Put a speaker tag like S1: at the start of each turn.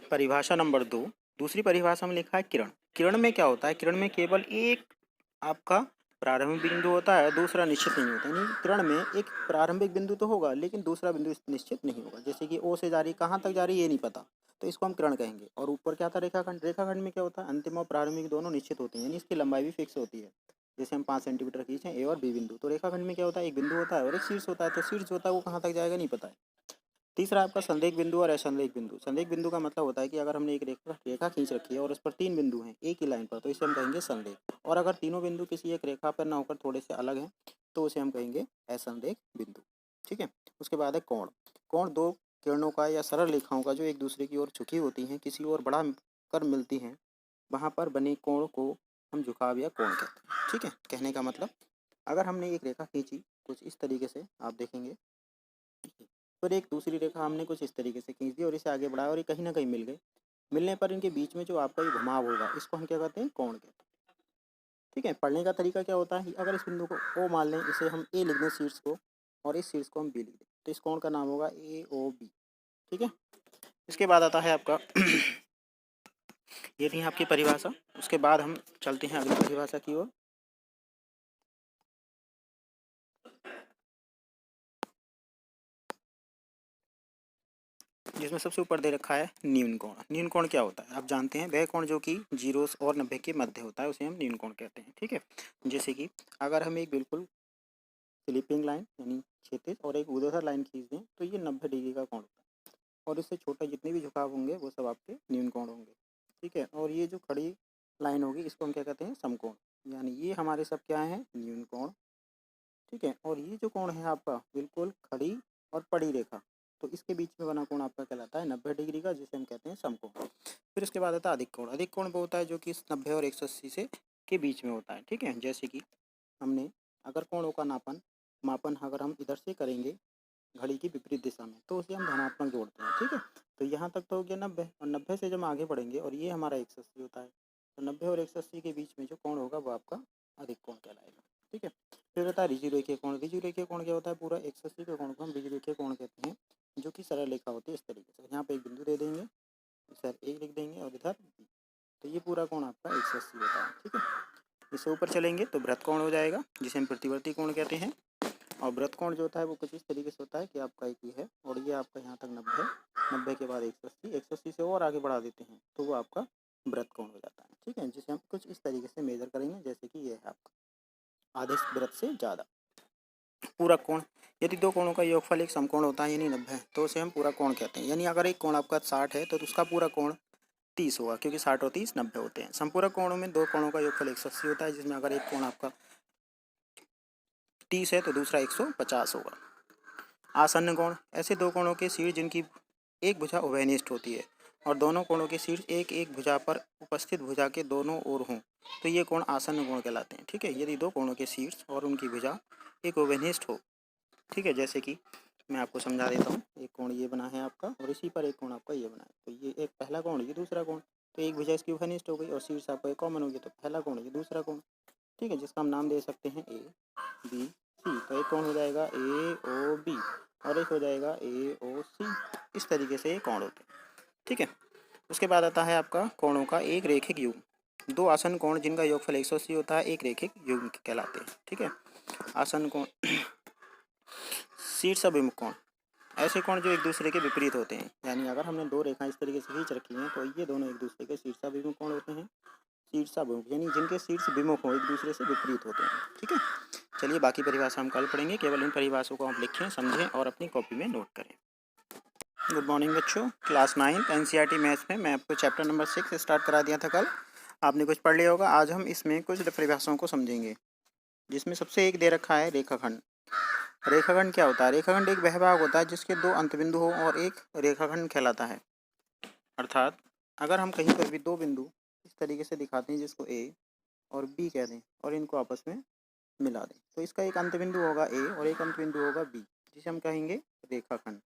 S1: परिभाषा नंबर 2, दूसरी परिभाषा में लिखा है किरण। किरण में क्या होता है? किरण में केवल एक आपका प्रारंभिक बिंदु होता है, दूसरा निश्चित नहीं होता। यानी किरण में एक प्रारंभिक बिंदु तो होगा लेकिन दूसरा बिंदु निश्चित नहीं होगा। जैसे कि ओ से जा रही, कहाँ तक जा रही है ये नहीं पता, तो इसको हम किरण कहेंगे। और ऊपर क्या था? रेखाखंड। रेखाखंड में क्या होता है? अंतिम और प्रारंभिक दोनों निश्चित होते हैं, यानी इसकी लंबाई भी फिक्स होती है। जैसे हम 5 सेंटीमीटर खींचे ए और बी बिंदु, तो रेखाखंड में क्या होता है? एक बिंदु होता है और एक शीर्ष होता है। तो शीर्ष होता है वो कहाँ तक जाएगा नहीं पता है। तीसरा आपका संरेख बिंदु और असंरेख बिंदु। संरेख बिंदु का मतलब होता है कि अगर हमने एक रेखा खींच रखी है और उस पर 3 बिंदु हैं एक ही लाइन पर, तो इसे हम कहेंगे संरेख। और अगर तीनों बिंदु किसी एक रेखा पर ना होकर थोड़े से अलग हैं तो उसे हम कहेंगे असंरेख बिंदु। ठीक है। उसके बाद है कोण। कोण दो किरणों का या सरल रेखाओं का जो एक दूसरे की ओर झुकी होती हैं, किसी ओर बढ़ा कर मिलती हैं, वहाँ पर बने कोण को हम झुकाव या कोण कहते हैं। ठीक है। कहने का मतलब, अगर हमने एक रेखा खींची कुछ इस तरीके से, आप देखेंगे, फिर एक दूसरी रेखा हमने कुछ इस तरीके से खींच दी और इसे आगे बढ़ाया और ये कहीं ना कहीं मिल गए। मिलने पर इनके बीच में जो आपका ये घुमाव होगा इसको हम क्या कहते हैं? कोण कहते हैं। ठीक है। पढ़ने का तरीका क्या होता है? अगर इस बिंदु को ओ मान लें, इसे हम ए लिख दें शीर्ष को, और इस शीर्ष को हम बी लिख दें, तो इस कोण का नाम होगा ए ओ बी। ठीक है। इसके बाद आता है आपका ये थी आपकी परिभाषा। उसके बाद हम चलते हैं अगली परिभाषा की ओर। जिसमें सबसे ऊपर दे रखा है न्यून कोण। न्यून कोण क्या होता है? आप जानते हैं, वह कोण जो कि 0 और 90 के मध्य होता है उसे हम न्यून कोण कहते हैं। ठीक है। जैसे कि अगर हम एक बिल्कुल स्लिपिंग लाइन यानी क्षैतिज और एक ऊर्ध्वाधर लाइन खींच दें तो ये 90 डिग्री का कोण होता है, और इससे छोटा जितने भी झुकाव होंगे वो सब आपके न्यून कोण होंगे। ठीक है। और ये जो खड़ी लाइन होगी इसको हम क्या कहते हैं? समकोण। यानी ये हमारे सब क्या है? न्यून कोण। ठीक है। और ये जो कोण है आपका बिल्कुल खड़ी और पड़ी रेखा, तो इसके बीच में बना कोण आपका कहलाता है 90 डिग्री का, जिसे हम कहते हैं समकोण। फिर उसके बाद आता है अधिक कोण। अधिक कोण वो होता है जो कि 90 और 180 से के बीच में होता है। ठीक है। जैसे कि हमने अगर कोणों का मापन अगर हम इधर से करेंगे घड़ी की विपरीत दिशा में, तो उसे हम धनात्मक जोड़ते हैं। ठीक है। तो यहाँ तक तो हो गया 90, और 90 से जब हम आगे बढ़ेंगे और ये हमारा 180 होता है, तो 90 और 180 के बीच में जो कोण होगा वो आपका अधिक कोण कहलाएगा। ठीक है। फिर होता है ऋजुरेखीय कोण। ऋजुरेखीय कोण क्या होता है? पूरा 180 के कोण को हम ऋजुरेखीय कोण कहते हैं, जो कि सरल रेखा होती है इस तरीके से। यहाँ पे एक बिंदु दे देंगे, सर एक लिख देंगे और इधर बी, तो ये पूरा कोण आपका 180 होता है। ठीक है। इससे ऊपर चलेंगे तो वृत्त कोण हो जाएगा, जिसे हम प्रतिवर्ती कोण कहते हैं। और वृत्त कोण जो होता है वो कुछ इस तरीके से होता है कि आपका एक ही है और ये आपका यहाँ तक 90, 90 के बाद 180, 180 से और आगे बढ़ा देते हैं तो वो आपका वृत्त कोण हो जाता है। ठीक है। जिसे हम कुछ इस तरीके से मेजर करेंगे, जैसे कि ये है आपका आधे वृत्त से ज़्यादा। पूरक कोण। यदि दो कोणों का योगफल एक समकोण होता है यानी 90, तो उसे हम पूरक कोण कहते हैं। यानी अगर एक कोण आपका 60 है तो उसका पूरा कोण 30 होगा, क्योंकि 60 और 30 90 होते हैं। संपूरक कोणों में दो कोणों का योगफल 180 होता है, जिसमें अगर एक कोण आपका 30 है तो दूसरा 150 होगा। आसन्न कोण। ऐसे दो कोणों के शीर्ष जिनकी एक भुजा उभयनिष्ठ होती है और दोनों कोणों के शीर्ष एक एक भुजा पर उपस्थित भुजा के दोनों ओर हों, तो ये कोण आसन्न कोण कहलाते हैं। ठीक है। यदि दो कोणों के शीर्ष और उनकी भुजा एक उभयनिष्ठ हो, ठीक है, जैसे कि मैं आपको समझा देता हूँ। एक कोण ये बना है आपका और इसी पर एक कोण आपका ये बना है, तो ये एक पहला कोण, ये दूसरा कोण, तो एक भुजा इसकी उभयनिष्ठ हो गई और शीर्ष आपका एक कॉमन हो गया, तो पहला कोण ये दूसरा कोण। ठीक है। जिसका हम नाम दे सकते हैं ए बी सी। तो एक कोण हो जाएगा ए ओ बी और एक हो जाएगा ए ओ सी। इस तरीके से ये कोण होते हैं। ठीक है। उसके बाद आता है आपका कोणों का एक रेखिक युग्म। दो आसन्न कोण जिनका योगफल 180 होता है एक रेखिक युग्म कहलाते हैं। ठीक है। आसन्न कोण। शीर्षाभिमुख कोण। ऐसे कोण जो एक दूसरे के विपरीत होते हैं, यानी अगर हमने दो रेखाएं इस तरीके से खींच रखी हैं तो ये दोनों एक दूसरे के शीर्षाभिमुख कोण होते हैं। शीर्षाभिमुख यानी जिनके शीर्ष विमुख हो, एक दूसरे से विपरीत होते हैं। ठीक है। चलिए बाकी परिभाषा हम कल पढ़ेंगे, केवल इन परिभाषाओं को आप लिखें, समझें और अपनी कॉपी में नोट करें। गुड मॉर्निंग बच्चों। क्लास 9 एनसीईआरटी मैथ्स में मैं आपको चैप्टर नंबर 6 स्टार्ट करा दिया था कल, आपने कुछ पढ़ लिया होगा। आज हम इसमें कुछ परिभाषाओं को समझेंगे, जिसमें सबसे एक दे रखा है रेखाखंड। रेखाखंड क्या होता है? रेखाखंड एक वह भाग होता है जिसके दो अंतबिंदु हो और एक रेखाखंड कहलाता है। अर्थात अगर हम कहीं पर भी दो बिंदु इस तरीके से दिखाते हैं जिसको ए और बी कह दें और इनको आपस में मिला दें, तो इसका एक अंतबिंदु होगा ए और एक अंतबिंदु होगा बी, जिसे हम कहेंगे रेखाखंड।